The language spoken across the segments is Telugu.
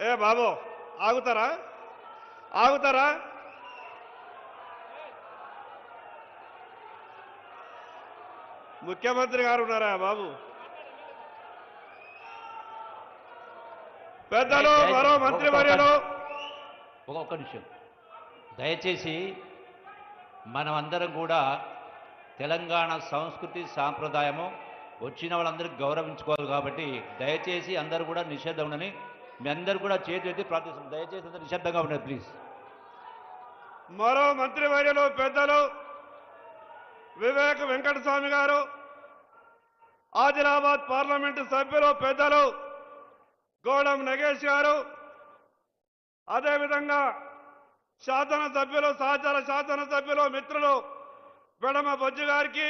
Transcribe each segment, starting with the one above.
ఏ బాబు ఆగుతారా ఆగుతారా ముఖ్యమంత్రి గారు ఉన్నారా బాబు పెద్దలు మరో మంత్రి వర్యులు ఒక్క నిమిషం దయచేసి మనమందరం కూడా తెలంగాణ సంస్కృతి సాంప్రదాయము వచ్చిన వాళ్ళందరికీ గౌరవించుకోవాలి కాబట్టి దయచేసి అందరూ కూడా నిషేధం ఉండని మీ అందరూ కూడా చేతి ఎత్తి ప్రార్థిస్తున్నాం దయచేసి అందరూ నిశ్శబ్దంగా ఉండండి ప్లీజ్ మరో మంత్రి వర్యులు పెద్దలు వివేక్ వెంకటస్వామి గారు ఆదిలాబాద్ పార్లమెంటు సభ్యులు పెద్దలు గోడం నగేష్ గారు అదేవిధంగా శాసనసభ్యులు సహచర శాసనసభ్యులు మిత్రులు వెడమ బొజ్జు గారికి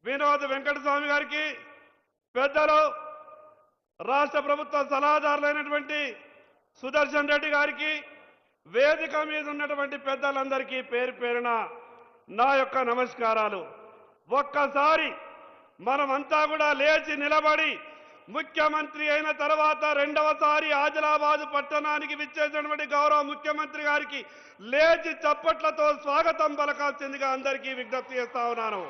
వినోద్ వెంకటస్వామి గారికి పెద్దలు రాష్ట్ర ప్రభుత్వ సలహాదారులైనటువంటి సుదర్శన్ రెడ్డి గారికి వేదిక మీద ఉన్నటువంటి పెద్దలందరికీ పేరు పేరున నా యొక్క నమస్కారాలు. ఒక్కసారి మనమంతా కూడా లేచి నిలబడి ముఖ్యమంత్రి అయిన తర్వాత రెండవసారి ఆదిలాబాద్ పట్టణానికి విచ్చేసినటువంటి గౌరవ ముఖ్యమంత్రి గారికి లేచి చప్పట్లతో స్వాగతం పలకాల్సిందిగా అందరికీ విజ్ఞప్తి చేస్తా ఉన్నాను.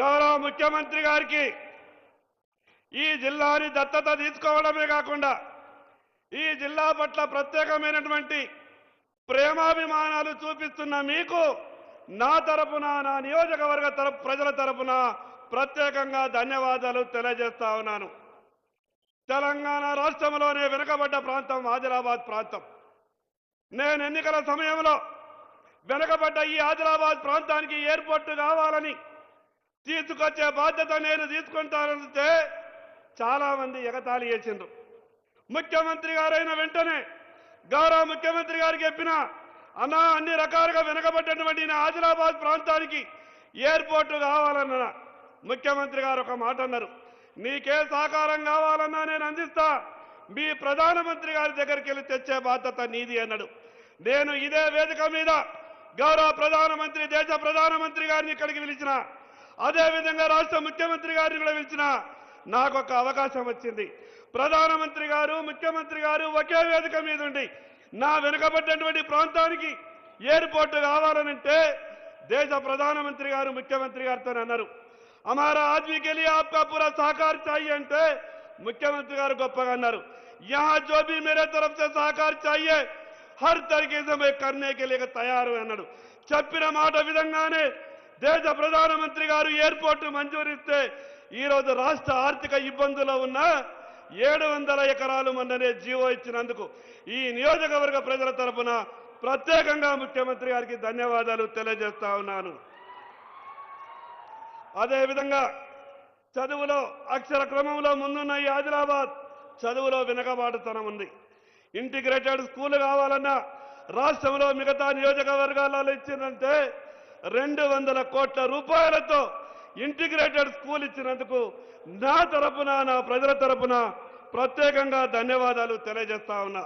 గౌరవ ముఖ్యమంత్రి గారికి ఈ జిల్లాని దత్తత తీసుకోవడమే కాకుండా ఈ జిల్లా పట్ల ప్రత్యేకమైనటువంటి ప్రేమాభిమానాలు చూపిస్తున్న మీకు నా తరపున నా నియోజకవర్గ ప్రజల తరపున ప్రత్యేకంగా ధన్యవాదాలు తెలియజేస్తా ఉన్నాను. తెలంగాణ రాష్ట్రంలోనే వెనుకబడ్డ ప్రాంతం ఆదిలాబాద్ ప్రాంతం. నేను ఎన్నికల సమయంలో వెనుకబడ్డ ఈ ఆదిలాబాద్ ప్రాంతానికి ఎయిర్పోర్టు కావాలని తీసుకొచ్చే బాధ్యత నేను తీసుకుంటానంటే చాలా మంది ఎగతాళి చేసిండ్రు. ముఖ్యమంత్రి గారైన వెంటనే గౌరవ ముఖ్యమంత్రి గారికి చెప్పిన అన్నా అన్ని రకాలుగా వెనుకబడ్డటువంటి ఆదిలాబాద్ ప్రాంతానికి ఎయిర్పోర్టు కావాలన్న ముఖ్యమంత్రి గారు ఒక మాట అన్నారు, నీకే సహకారం కావాలన్నా నేను అందిస్తా, మీ ప్రధానమంత్రి గారి దగ్గరికి వెళ్ళి తెచ్చే బాధ్యత నీది అన్నాడు. నేను ఇదే వేదిక మీద గౌరవ ప్రధానమంత్రి దేశ ప్రధానమంత్రి గారిని ఇక్కడికి పిలిచిన, అదేవిధంగా రాష్ట్ర ముఖ్యమంత్రి గారిని కూడా పిలిచిన, నాకు ఒక అవకాశం వచ్చింది. ప్రధానమంత్రి గారు ముఖ్యమంత్రి గారు ఒకే వేదిక మీద ఉండి నా వెనుకబడ్డటువంటి ప్రాంతానికి ఎయిర్పోర్టు కావాలనంటే దేశ ప్రధానమంత్రి గారు ముఖ్యమంత్రి గారితో అన్నారు, हमारा आदमी के लिए आपका पूरा सहकार चाहिए అంటే ముఖ్యమంత్రి గారు గొప్పగా అన్నారు, यहाँ जो भी मेरे तरफ से सहकार चाहिए हर तरीके से मैं करने के लिए तैयार हूं అన్నాడు. చెప్పిన మాట విధంగానే దేశ ప్రధానమంత్రి గారు ఎయిర్పోర్టు మంజూరిస్తే ఈ రోజు రాష్ట్ర ఆర్థిక ఇబ్బందుల్లో ఉన్న 700 ఎకరాలు మొన్ననే జీవో ఇచ్చినందుకు ఈ నియోజకవర్గ ప్రజల తరపున ప్రత్యేకంగా ముఖ్యమంత్రి గారికి ధన్యవాదాలు తెలియజేస్తా ఉన్నాను. అదేవిధంగా చదువులో అక్షర క్రమంలో ముందున్న ఈ ఆదిలాబాద్ చదువులో వెనుకబాటుతనం ఉంది. ఇంటిగ్రేటెడ్ స్కూల్ కావాలన్నా రాష్ట్రంలో మిగతా నియోజకవర్గాలలో ఇచ్చిందంటే 200 కోట్ల రూపాయలతో ఇంటిగ్రేటెడ్ స్కూల్ ఇచ్చినందుకు నా తరపున నా ప్రజల తరపున ప్రత్యేకంగా ధన్యవాదాలు తెలియజేస్తా ఉన్నా.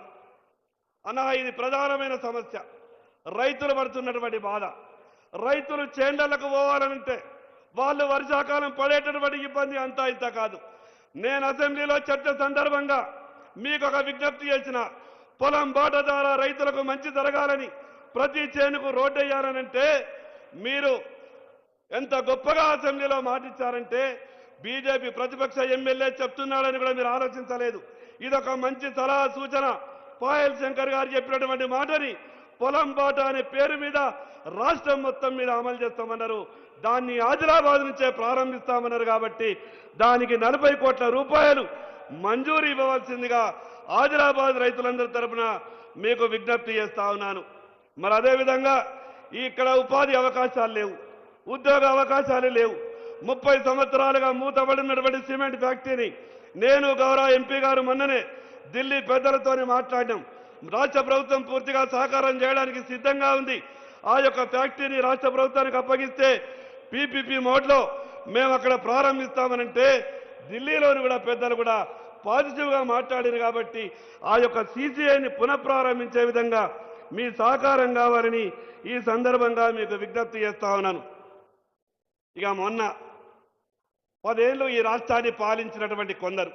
అన్నా ఇది ప్రధానమైన సమస్య, రైతులు పడుతున్నటువంటి బాధ. రైతులు చేండలకు పోవాలంటే వాళ్ళు వర్షాకాలం పడేటటువంటి ఇబ్బంది అంతా ఇంత కాదు. నేను అసెంబ్లీలో చర్చ సందర్భంగా మీకు ఒక విజ్ఞప్తి చేసిన, పొలం బాట ద్వారా రైతులకు మంచి జరగాలని ప్రతి చేనుకు రోడ్డు వేయాలనంటే మీరు ఎంత గొప్పగా అసెంబ్లీలో మాటిచ్చారంటే బీజేపీ ప్రతిపక్ష ఎమ్మెల్యే చెప్తున్నాడని కూడా మీరు ఆలోచించలేదు. ఇదొక మంచి సలహా సూచన. పాయల్ శంకర్ గారు చెప్పినటువంటి మాటని పొలం బాట అనే పేరు మీద రాష్ట్రం మొత్తం మీద అమలు చేస్తామన్నారు. దాన్ని ఆదిలాబాద్ నుంచే ప్రారంభిస్తామన్నారు. కాబట్టి దానికి 40 కోట్ల రూపాయలు మంజూరు ఇవ్వవలసిందిగా ఆదిలాబాద్ రైతులందరి తరపున మీకు విజ్ఞప్తి చేస్తా ఉన్నాను. మరి అదేవిధంగా ఇక్కడ ఉపాధి అవకాశాలు లేవు, ఉద్యోగ అవకాశాలు లేవు. 30 సంవత్సరాలుగా మూతబడినటువంటి సిమెంట్ ఫ్యాక్టరీని నేను గౌరవ ఎంపీ గారు మొన్ననే ఢిల్లీ పెద్దలతోనే మాట్లాడినాం. రాష్ట్ర ప్రభుత్వం పూర్తిగా సహకారం చేయడానికి సిద్ధంగా ఉంది. ఆ యొక్క ఫ్యాక్టరీని రాష్ట్ర ప్రభుత్వానికి అప్పగిస్తే పీపీపీ మోడ్లో మేము అక్కడ ప్రారంభిస్తామనంటే ఢిల్లీలోని కూడా పెద్దలు కూడా పాజిటివ్గా మాట్లాడారు. కాబట్టి ఆ యొక్క సీసీఐని పునఃప్రారంభించే విధంగా మీ సహకారం కావాలని ఈ సందర్భంగా మీకు విజ్ఞప్తి చేస్తా ఉన్నాను. ఇక మొన్న 10 ఏళ్ళు ఈ రాష్ట్రాన్ని పాలించినటువంటి కొందరు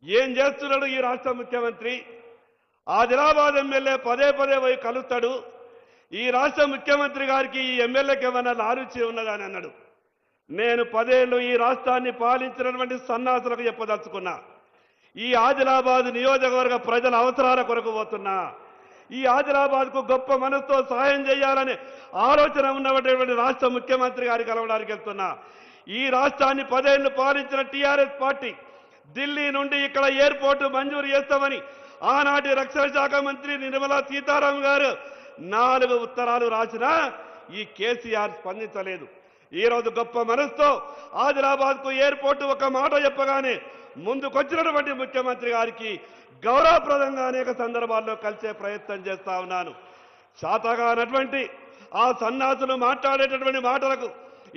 ఏం చేస్తున్నాడు ఈ రాష్ట్ర ముఖ్యమంత్రి? ఆదిలాబాద్ ఎమ్మెల్యే పదే పదే పోయి కలుస్తాడు. ఈ రాష్ట్ర ముఖ్యమంత్రి గారికి ఈ ఎమ్మెల్యేకి ఏమైనా లారుచి ఉన్నదని అన్నాడు. నేను 10 ఏళ్ళు ఈ రాష్ట్రాన్ని పాలించినటువంటి సన్నాసులకు చెప్పదలుచుకున్నా, ఈ ఆదిలాబాద్ నియోజకవర్గ ప్రజల అవసరాల కొరకు పోతున్నా, ఈ ఆదిలాబాద్కు గొప్ప మనసుతో సహాయం చేయాలనే ఆలోచన ఉన్నటువంటి రాష్ట్ర ముఖ్యమంత్రి గారికి కలవడానికి వెళ్తున్నా. ఈ రాష్ట్రాన్ని 10 ఏళ్ళు పాలించిన టీఆర్ఎస్ పార్టీ ఢిల్లీ నుండి ఇక్కడ ఎయిర్పోర్టు మంజూరు చేస్తామని ఆనాటి రక్షణ శాఖ మంత్రి నిర్మలా సీతారామన్ గారు 4 ఉత్తరాలు రాసినా ఈ కేసీఆర్ స్పందించలేదు. ఈరోజు గొప్ప మనసుతో ఆదిలాబాద్కు ఎయిర్పోర్టు ఒక మాట చెప్పగానే ముందుకొచ్చినటువంటి ముఖ్యమంత్రి గారికి గౌరవప్రదంగా అనేక సందర్భాల్లో కలిసే ప్రయత్నం చేస్తా ఉన్నాను. శాతగానటువంటి ఆ సన్నాసులు మాట్లాడేటటువంటి మాటలకు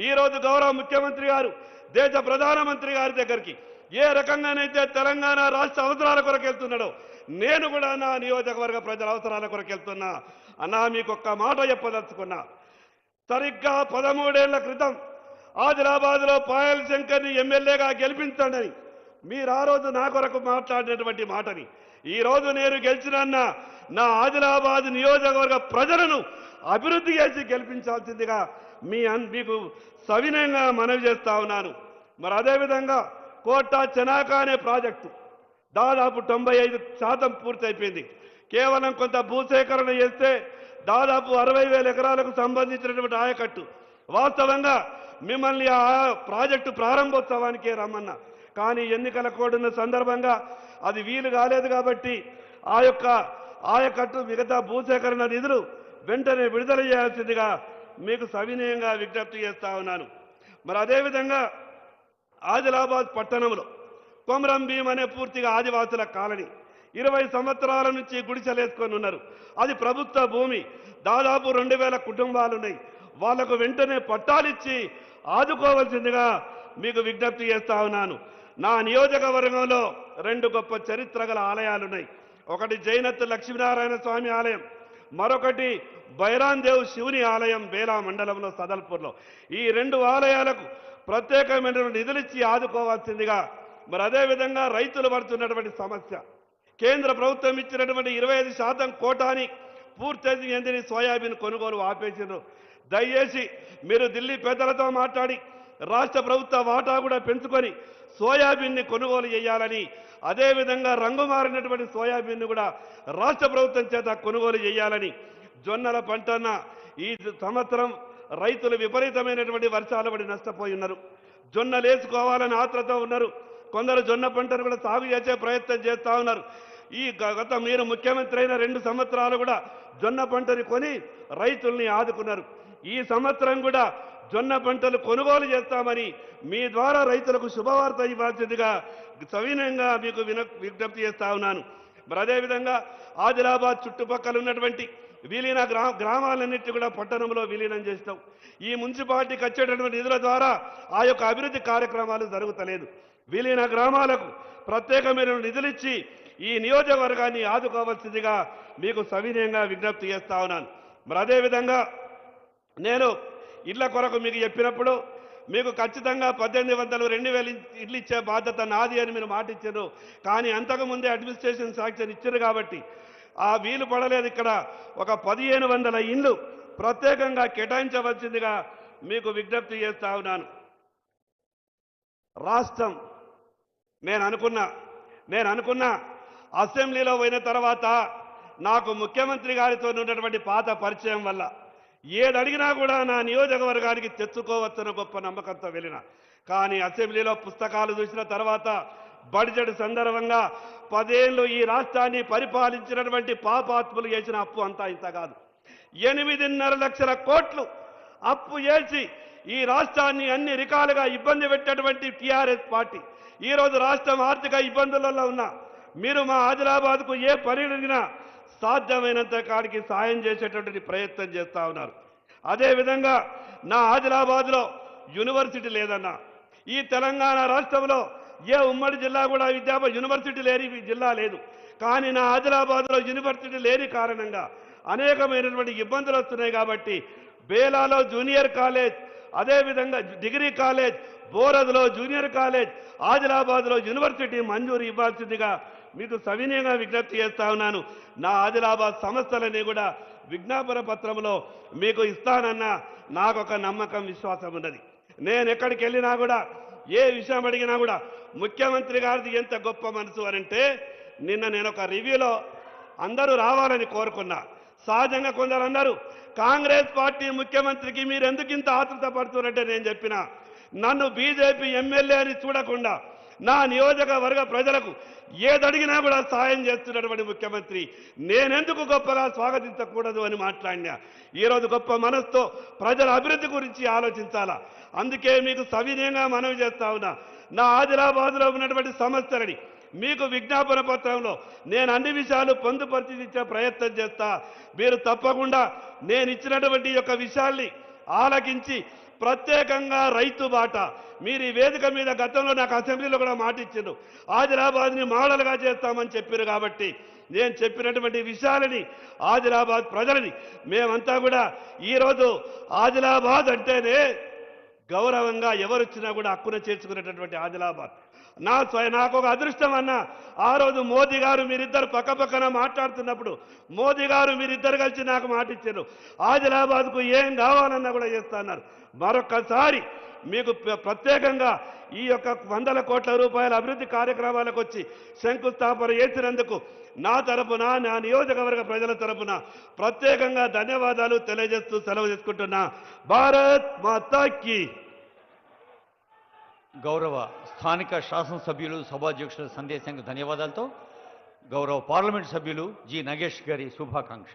ఈరోజు గౌరవ ముఖ్యమంత్రి గారు దేశ ప్రధానమంత్రి గారి దగ్గరికి ఏ రకంగానైతే తెలంగాణ రాష్ట్ర అవసరాల కొరకు వెళ్తున్నాడో నేను కూడా నా నియోజకవర్గ ప్రజల అవసరాల కొరకు వెళ్తున్నా. అన్నా మీకు ఒక్క మాట చెప్పదలుచుకున్నా. సరిగ్గా 13 ఏళ్ల క్రితం ఆదిలాబాద్లో పాయల్ శంకర్ని ఎమ్మెల్యేగా గెలిపించండి మీరు ఆ రోజు నా కొరకు మాట్లాడినటువంటి మాటని ఈరోజు నేను గెలిచినన్నా నా ఆదిలాబాద్ నియోజకవర్గ ప్రజలను అభివృద్ధి చేసి గెలిపించాల్సిందిగా మీకు సవినయంగా మనవి చేస్తా ఉన్నాను. మరి అదేవిధంగా కోట చెనాక అనే ప్రాజెక్టు దాదాపు 95% పూర్తయిపోయింది. కేవలం కొంత భూసేకరణ చేస్తే దాదాపు 60,000 ఎకరాలకు సంబంధించినటువంటి ఆయకట్టు. వాస్తవంగా మిమ్మల్ని ఆ ప్రాజెక్టు ప్రారంభోత్సవానికే రమ్మన్నా, కానీ ఎన్నికల కోడ్ ఉన్న సందర్భంగా అది వీలు కాలేదు కాబట్టి ఆ యొక్క ఆయకట్టు మిగతా భూసేకరణ నిధులు వెంటనే విడుదల చేయాల్సిందిగా మీకు సవినయంగా విజ్ఞప్తి చేస్తా ఉన్నాను. మరి అదేవిధంగా ఆదిలాబాద్ పట్టణంలో కొమరం భీం అనే పూర్తిగా ఆదివాసుల కాలనీ 20 సంవత్సరాల నుంచి గుడిసెలేసుకొని ఉన్నారు. అది ప్రభుత్వ భూమి. దాదాపు 2,000 కుటుంబాలు ఉన్నాయి. వాళ్లకు వెంటనే పట్టాలిచ్చి ఆదుకోవాల్సిందిగా మీకు విజ్ఞప్తి చేస్తా ఉన్నాను. నా నియోజకవర్గంలో 2 గొప్ప చరిత్ర గల ఆలయాలున్నాయి. ఒకటి జైనత్ లక్ష్మీనారాయణ స్వామి ఆలయం, మరొకటి బైరాన్ దేవ్ శివుని ఆలయం బేలా మండలంలో సదల్పూర్లో. ఈ 2 ఆలయాలకు ప్రత్యేకమైన నిధులిచ్చి ఆదుకోవాల్సిందిగా. మరి అదేవిధంగా రైతులు పడుతున్నటువంటి సమస్య, కేంద్ర ప్రభుత్వం ఇచ్చినటువంటి 25% కోటాని పూర్తి చెందిన సోయాబీన్ కొనుగోలు ఆపేసారు. దయచేసి మీరు ఢిల్లీ పెద్దలతో మాట్లాడి రాష్ట్ర ప్రభుత్వ వాటా కూడా పెంచుకొని సోయాబీన్ని కొనుగోలు చేయాలని, అదేవిధంగా రంగు మారినటువంటి సోయాబీన్ను కూడా రాష్ట్ర ప్రభుత్వం చేత కొనుగోలు చేయాలని. జొన్నల పంటన్న ఈ సంవత్సరం రైతులు విపరీతమైనటువంటి వర్షాలు పడి నష్టపోయి ఉన్నారు. జొన్నలు వేసుకోవాలని ఆత్రతో ఉన్నారు. కొందరు జొన్న పంటను కూడా సాగు చేసే ప్రయత్నం చేస్తూ ఉన్నారు. ఈ గత మీరు ముఖ్యమంత్రి అయిన 2 సంవత్సరాలు కూడా జొన్న పంటని కొని రైతుల్ని ఆదుకున్నారు. ఈ సంవత్సరం కూడా జొన్న పంటలు కొనుగోలు చేస్తామని మీ ద్వారా రైతులకు శుభవార్త ఇవ్వాల్సిందిగా సవినయంగా మీకు విజ్ఞప్తి చేస్తా ఉన్నాను. మరి అదేవిధంగా ఆదిలాబాద్ చుట్టుపక్కల ఉన్నటువంటి విలీన గ్రామాలన్నింటినీ కూడా పట్టణంలో విలీనం చేస్తాం. ఈ మున్సిపాలిటీకి వచ్చేటటువంటి నిధుల ద్వారా ఆ యొక్క అభివృద్ధి కార్యక్రమాలు జరుగుతలేదు. విలీన గ్రామాలకు ప్రత్యేకమైన నిధులిచ్చి ఈ నియోజకవర్గాన్ని ఆదుకోవాల్సిందిగా మీకు సవినయంగా విజ్ఞప్తి చేస్తా ఉన్నాను. మరి అదేవిధంగా నేను ఇళ్ల కొరకు మీకు చెప్పినప్పుడు మీకు ఖచ్చితంగా 1,800 2,000 ఇళ్ళు ఇచ్చే బాధ్యత నాది అని మీరు మాట ఇచ్చారు. కానీ అంతకుముందే అడ్మినిస్ట్రేషన్ శాంక్షన్ ఇచ్చారు కాబట్టి ఆ వీలు పడలేదు. ఇక్కడ ఒక 1,500 ఇండ్లు ప్రత్యేకంగా కేటాయించవలసిందిగా మీకు విజ్ఞప్తి చేస్తా ఉన్నాను. రాష్ట్రం నేను అనుకున్నా అసెంబ్లీలో పోయిన తర్వాత నాకు ముఖ్యమంత్రి గారితో ఉన్నటువంటి పాత పరిచయం వల్ల ఏది అడిగినా కూడా నా నియోజకవర్గానికి తెచ్చుకోవచ్చన్న గొప్ప నమ్మకంతో వెళ్ళిన. కానీ అసెంబ్లీలో పుస్తకాలు చూసిన తర్వాత బడ్జెట్ సందర్భంగా 10 ఏళ్ళు ఈ రాష్ట్రాన్ని పరిపాలించినటువంటి పాపాత్ములు చేసిన అప్పు అంతా ఇంత కాదు. 8.5 లక్షల కోట్లు అప్పు చేసి ఈ రాష్ట్రాన్ని అన్ని రకాలుగా ఇబ్బంది పెట్టేటువంటి టీఆర్ఎస్ పార్టీ ఈరోజు రాష్ట్రం ఆర్థిక ఇబ్బందులలో ఉన్న మీరు మా ఆదిలాబాద్కు ఏ పని అడిగినా సాధ్యమైనంత కాడికి సాయం చేసేటటువంటి ప్రయత్నం చేస్తూ ఉన్నారు. అదేవిధంగా నా ఆదిలాబాద్లో యూనివర్సిటీ లేదన్నా. ఈ తెలంగాణ రాష్ట్రంలో ఏ ఉమ్మడి జిల్లా కూడా యూనివర్సిటీ లేని జిల్లా లేదు. కానీ నా ఆదిలాబాద్లో యూనివర్సిటీ లేని కారణంగా అనేకమైనటువంటి ఇబ్బందులు వస్తున్నాయి. కాబట్టి బేలాలో జూనియర్ కాలేజ్, అదేవిధంగా డిగ్రీ కాలేజ్, బోరద్లో జూనియర్ కాలేజ్, ఆదిలాబాద్లో యూనివర్సిటీ మంజూరు ఇవ్వాల్సిందిగా మీకు సవినయంగా విజ్ఞప్తి చేస్తా ఉన్నాను. నా ఆదిలాబాద్ సంస్థలని కూడా విజ్ఞాపన పత్రంలో మీకు ఇస్తానన్న నాకు ఒక నమ్మకం, విశ్వాసం ఉన్నది. నేను ఎక్కడికి వెళ్ళినా కూడా, ఏ విషయం అడిగినా కూడా ముఖ్యమంత్రి గారిది ఎంత గొప్ప మనసు అనంటే, నిన్న నేను ఒక రివ్యూలో అందరూ రావాలని కోరుకున్నా. సహజంగా కొందరు అన్నారు, కాంగ్రెస్ పార్టీ ముఖ్యమంత్రికి మీరు ఎందుకు ఇంత ఆతృత పడుతున్నారంటే నేను చెప్పిన, నన్ను బీజేపీ ఎమ్మెల్యే అని చూడకుండా నా నియోజకవర్గ ప్రజలకు ఏదడిగినా కూడా సాయం చేస్తున్నటువంటి ముఖ్యమంత్రి నేనెందుకు గొప్పగా స్వాగతించకూడదు అని మాట్లాడినా. ఈరోజు గొప్ప మనసుతో ప్రజల అభివృద్ధి గురించి ఆలోచించాలా. అందుకే మీకు సవినయంగా మనవి చేస్తా ఉన్నా, నా ఆదిలాబాద్లో ఉన్నటువంటి సమస్యలని మీకు విజ్ఞాపన పత్రంలో నేను అన్ని విషయాలు పొందుపరిచి ఇచ్చే ప్రయత్నం చేస్తా. మీరు తప్పకుండా నేను ఇచ్చినటువంటి యొక్క విషయాల్ని ఆలకించి ప్రత్యేకంగా రైతు బాట, మీరు ఈ వేదిక మీద గతంలో నాకు అసెంబ్లీలో కూడా మాట ఇచ్చిండ్రు, ఆదిలాబాద్ని మోడల్గా చేస్తామని చెప్పారు. కాబట్టి నేను చెప్పినటువంటి విషయాలని ఆదిలాబాద్ ప్రజలని మేమంతా కూడా ఈరోజు ఆదిలాబాద్ అంటేనే గౌరవంగా ఎవరొచ్చినా కూడా హక్కున చేర్చుకునేటటువంటి ఆదిలాబాద్ నాకు ఒక అదృష్టం అన్న. ఆ రోజు మోదీ గారు మీరిద్దరు పక్కపక్కన మాట్లాడుతున్నప్పుడు మోదీ గారు మీరిద్దరు కలిసి నాకు మాట ఇచ్చారు, ఆదిలాబాద్కు ఏం కావాలన్నా కూడా చేస్తున్నారు. మరొకసారి మీకు ప్రత్యేకంగా ఈ యొక్క 100 కోట్ల రూపాయల అభివృద్ధి కార్యక్రమాలకు వచ్చి శంకుస్థాపన చేసినందుకు నా తరపున, నా నియోజకవర్గ ప్రజల తరపున ప్రత్యేకంగా ధన్యవాదాలు తెలియజేస్తూ సెలవు తీసుకుంటున్నా. భారత్ మాతా కీ. గౌరవ స్థానిక శాసనసభ్యులు, సభాధ్యక్షుల సందేశానికి ధన్యవాదాలతో గౌరవ పార్లమెంట్ సభ్యులు జి నగేష్ గారి శుభాకాంక్ష.